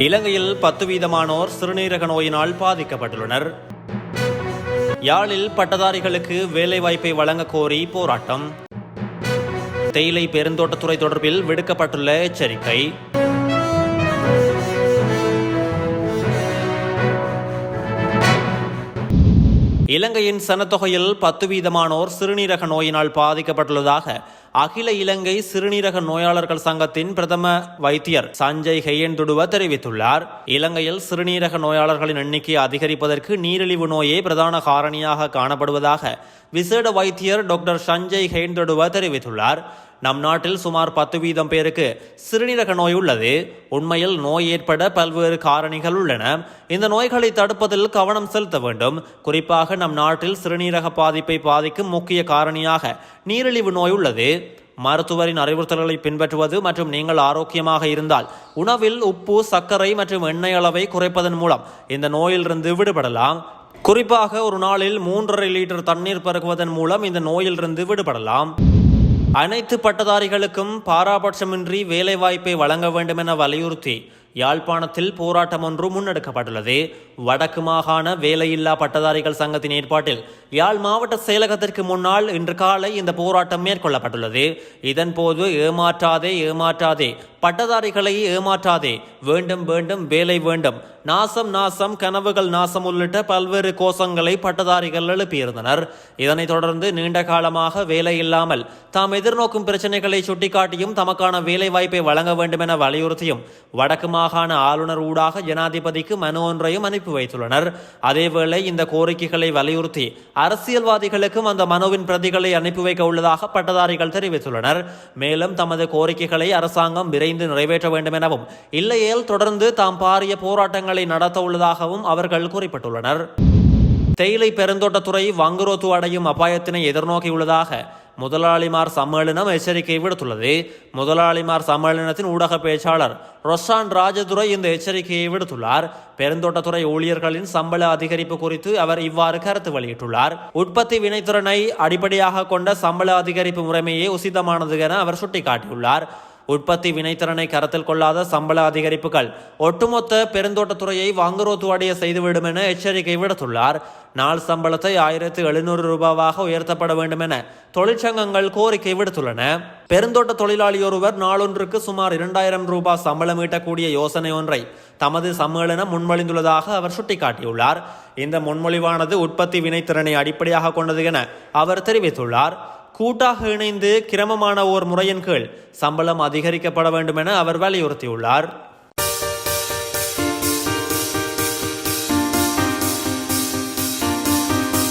இலங்கையில் 10 வீதமானோர் சிறுநீரக நோயினால் பாதிக்கப்பட்டுள்ளனர். யாழில் பட்டதாரிகளுக்கு வேலைவாய்ப்பை வழங்க கோரி போராட்டம். தேயிலை பெருந்தோட்டத்துறை தொடர்பில் விடுக்கப்பட்டுள்ள எச்சரிக்கை. இலங்கையின் சனத்தொகையில் 10 வீதமானோர் சிறுநீரக நோயினால் பாதிக்கப்பட்டுள்ளதாக அகில இலங்கை சிறுநீரக நோயாளர்கள் சங்கத்தின் பிரதம வைத்தியர் சஞ்சய் ஹெயன்துடுவ தெரிவித்துள்ளார். இலங்கையில் சிறுநீரக நோயாளர்களின் எண்ணிக்கை அதிகரிப்பதற்கு நீரிழிவு நோயே பிரதான காரணியாக காணப்படுவதாக விசேட வைத்தியர் டாக்டர் சஞ்சய் ஹெயன்துடுவ தெரிவித்துள்ளார். நம் நாட்டில் சுமார் 10 வீதம் பேருக்கு சிறுநீரக நோய் உள்ளது. உண்மையில் நோய் ஏற்பட பல்வேறு காரணிகள் உள்ளன. இந்த நோய்களை தடுப்பதில் கவனம் செலுத்த வேண்டும். குறிப்பாக நம் நாட்டில் சிறுநீரக பாதிப்பை பாதிக்கும் முக்கிய காரணியாக நீரிழிவு நோய் உள்ளது. மருத்துவரின் அறிவுறுத்தல்களை பின்பற்றுவது மற்றும் நீங்கள் ஆரோக்கியமாக இருந்தால் உணவில் உப்பு, சர்க்கரை மற்றும் எண்ணெய் அளவை குறைப்பதன் மூலம் இந்த நோயிலிருந்து விடுபடலாம். குறிப்பாக ஒரு நாளில் 3.5 லிட்டர் தண்ணீர் பருகுவதன் மூலம் இந்த நோயிலிருந்து விடுபடலாம். அனைத்து பட்டதாரிகளுக்கும் பாராபட்சமின்றி வேலைவாய்ப்பை வழங்க வேண்டும் என வலியுறுத்தி யாழ்ப்பாணத்தில் போராட்டம் ஒன்று முன்னெடுக்கப்பட்டுள்ளது. வடக்கு மாகாண வேலையில்லா பட்டதாரிகள் சங்கத்தின் ஏற்பாட்டில் யாழ் மாவட்ட செயலகத்திற்கு முன்னால் இன்று காலை இந்த போராட்டம் மேற்கொள்ளப்பட்டுள்ளது. இதன்போது ஏமாற்றாதே பட்டதாரிகளை ஏமாற்றாதே, வேண்டும் வேண்டும் வேலை வேண்டும், நாசம் நாசம் கனவுகள் நாசம் உள்ளிட்ட பல்வேறு கோஷங்களை பட்டதாரிகள் எழுப்பியிருந்தனர். இதனைத் தொடர்ந்து நீண்ட காலமாக வேலை இல்லாமல் தாம் எதிர்நோக்கும் பிரச்சனைகளை சுட்டிக்காட்டியும் தமக்கான வேலை வாய்ப்பை வழங்க வேண்டும் என வலியுறுத்தியும் வடக்கு மாகாண ஆளுநர் ஊடாக ஜனாதிபதிக்கு மனு ஒன்றையும் அனுப்பி வைத்துள்ளனர். அதேவேளை இந்த கோரிக்கைகளை வலியுறுத்தி அரசியல்வாதிகளுக்கும் அந்த மனுவின் பிரதிகளை அனுப்பி வைக்க உள்ளதாக பட்டதாரிகள் தெரிவித்துள்ளனர். மேலும் தமது கோரிக்கைகளை அரசாங்கம் விரைந்து நிறைவேற்ற வேண்டும் எனவும், இல்லையேல் தொடர்ந்து தாம் பாரிய போராட்டங்களை நடத்த உள்ளதாகவும் அவர்கள் குறிப்பிட்டுள்ளனர். தேயிலை பெருந்தோட்டத்துறை வங்குரோத்து அடையும் அபாயத்தினை எதிர்நோக்கியுள்ளதாக முதலாளிமார் சம்மேளனம் எச்சரிக்கை விடுத்துள்ளது. முதலாளிமார் சம்மேளனத்தின் ஊடக பேச்சாளர் ரொஷான் ராஜதுரை இந்த எச்சரிக்கையை விடுத்துள்ளார். பெருந்தோட்டத்துறை ஊழியர்களின் சம்பள அதிகரிப்பு குறித்து அவர் இவ்வாறு கருத்து வெளியிட்டுள்ளார். உற்பத்தி வினைத்திறனை அடிப்படையாக கொண்ட சம்பள அதிகரிப்பு முறைமையே உசிதமானது என அவர் சுட்டிக்காட்டியுள்ளார். உற்பத்தி வினைத்திறனை கருத்தில் கொள்ளாத சம்பள அதிகரிப்புகள் ஒட்டுமொத்த பெருந்தோட்டத்துறையை வங்குரோத்து அடைய செய்துவிடும் என எச்சரிக்கை விடுத்துள்ளார். நாள் சம்பளத்தை 1700 ரூபாவாக உயர்த்தப்பட வேண்டும் என தொழிற்சங்கங்கள் கோரிக்கை விடுத்துள்ளன. பெருந்தோட்ட தொழிலாளி ஒருவர் நாளொன்றுக்கு சுமார் 2000 ரூபாய் சம்பளம் ஈட்டக்கூடிய யோசனை ஒன்றை தமது சம்மேளனம் முன்மொழிந்துள்ளதாக அவர் சுட்டிக்காட்டியுள்ளார். இந்த முன்மொழிவானது உற்பத்தி வினைத்திறனை அடிப்படையாக கொண்டது என அவர் தெரிவித்துள்ளார். கூட்டாக இணைந்து கிரமமான ஓர் முறையின் கீழ் சம்பளம் அதிகரிக்கப்பட வேண்டும் என அவர் வலியுறுத்தியுள்ளார்.